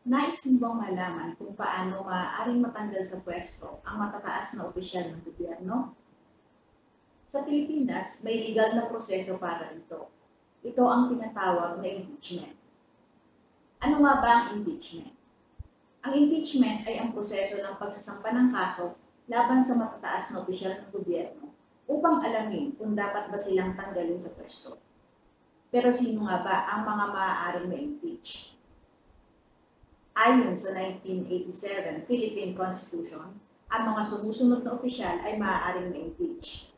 Nais mo bang malaman kung paano maaaring matanggal sa pwesto ang matataas na opisyal ng gobyerno? Sa Pilipinas, may legal na proseso para ito. Ito ang tinatawag na impeachment. Ano nga ba ang impeachment? Ang impeachment ay ang proseso ng pagsasampa ng kaso laban sa matataas na opisyal ng gobyerno upang alamin kung dapat ba silang tanggalin sa pwesto. Pero sino nga ba ang mga maaaring ma-impeach? Ayon sa 1987 Philippine Constitution, ang mga sumusunod na opisyal ay maaaring ma-impeach.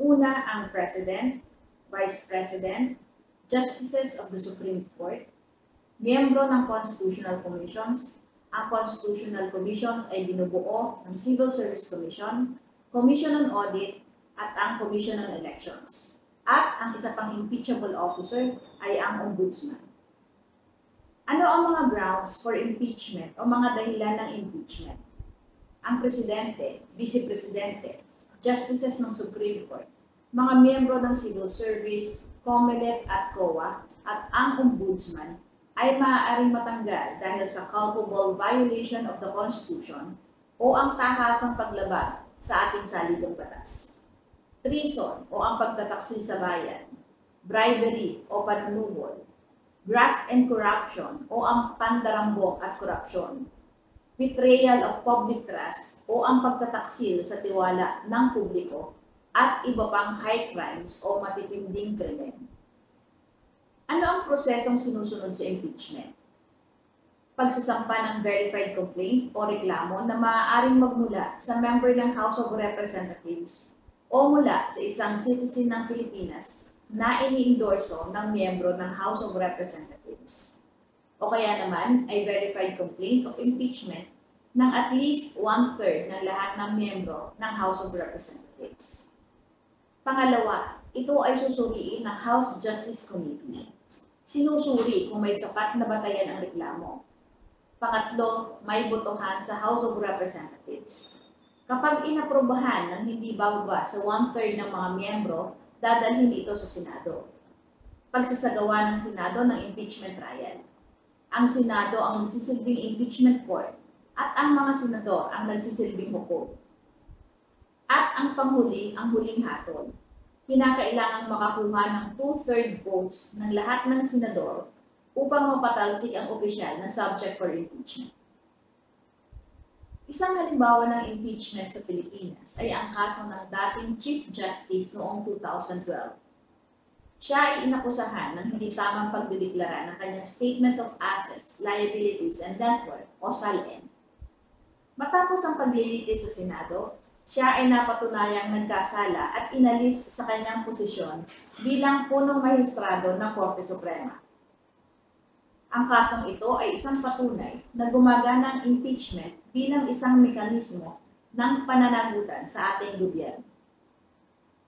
Una, ang President, Vice President, Justices of the Supreme Court, miyembro ng Constitutional Commissions. Ang Constitutional Commissions ay binubuo ng Civil Service Commission, Commission on Audit, at ang Commission on Elections. At ang isa pang impeachable officer ay ang Ombudsman. Ano ang mga grounds for impeachment o mga dahilan ng impeachment? Ang Presidente, Vice Presidente, Justices ng Supreme Court, mga miyembro ng Civil Service, COMELEC at COA, at ang Ombudsman ay maaaring matanggal dahil sa culpable violation of the Constitution o ang tahasang paglabag sa ating saligang batas. Treason o ang pagtataksil sa bayan, bribery o panunubol, graft and corruption o ang pandarambong at korupsyon, betrayal of public trust o ang pagtataksil sa tiwala ng publiko, at iba pang high crimes o matitinding krimen. Ano ang prosesong sinusunod sa impeachment? Pagsasampa ng verified complaint o reklamo na maaaring magmula sa member ng House of Representatives o mula sa isang citizen ng Pilipinas na ini-endorso ng miyembro ng House of Representatives. O kaya naman ay verified complaint of impeachment ng at least 1/3 ng lahat ng miyembro ng House of Representatives. Pangalawa, ito ay susuriin ng House Justice Committee. Sinusuri kung may sapat na batayan ang reklamo. Pangatlo, may botohan sa House of Representatives. Kapag inaprobahan ng hindi bababa sa 1/3 ng mga miyembro, dadalhin ito sa Senado. Pagsasagawa ng Senado ng impeachment trial. Ang Senado ang nagsisilbing impeachment court at ang mga senador ang nagsisilbing hukom. At ang panghuli, ang huling hatol. Kinakailangang makakuha ng 2/3 votes ng lahat ng senador upang mapatalsik ang opisyal na subject for impeachment. Isang halimbawa ng impeachment sa Pilipinas ay ang kaso ng dating Chief Justice noong 2012. Siya ay inakusahan ng hindi tamang pagdideklara ng kanyang Statement of Assets, Liabilities, and Net Worth o SALN. Matapos ang paglilitis sa Senado, siya ay napatunayang nagkasala at inalis sa kanyang posisyon bilang punong mahistrado ng Korte Suprema. Ang kasong ito ay isang patunay na gumagana ang impeachment bilang isang mekanismo ng pananagutan sa ating gobyerno.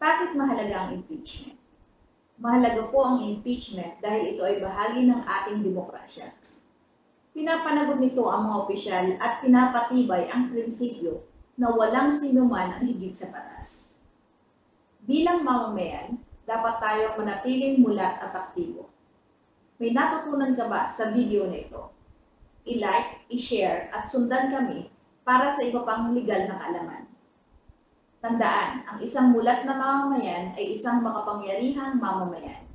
Bakit mahalaga ang impeachment? Mahalaga po ang impeachment dahil ito ay bahagi ng ating demokrasya. Pinapanagot nito ang mga opisyal at pinapatibay ang prinsipyo na walang sinuman ang higit sa batas. Bilang mamamayan, dapat tayong manatiling mulat at aktibo. May natutunan ka ba sa video na ito? I-like, i-share at sundan kami para sa iba pang legal na kaalaman. Tandaan, ang isang mulat na mamamayan ay isang makapangyarihang mamamayan.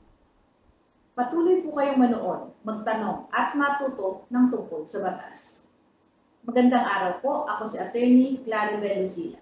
Patuloy po kayong manood, magtanong at matuto ng tungkol sa batas. Magandang araw po, ako si Attorney Claribel Lucila.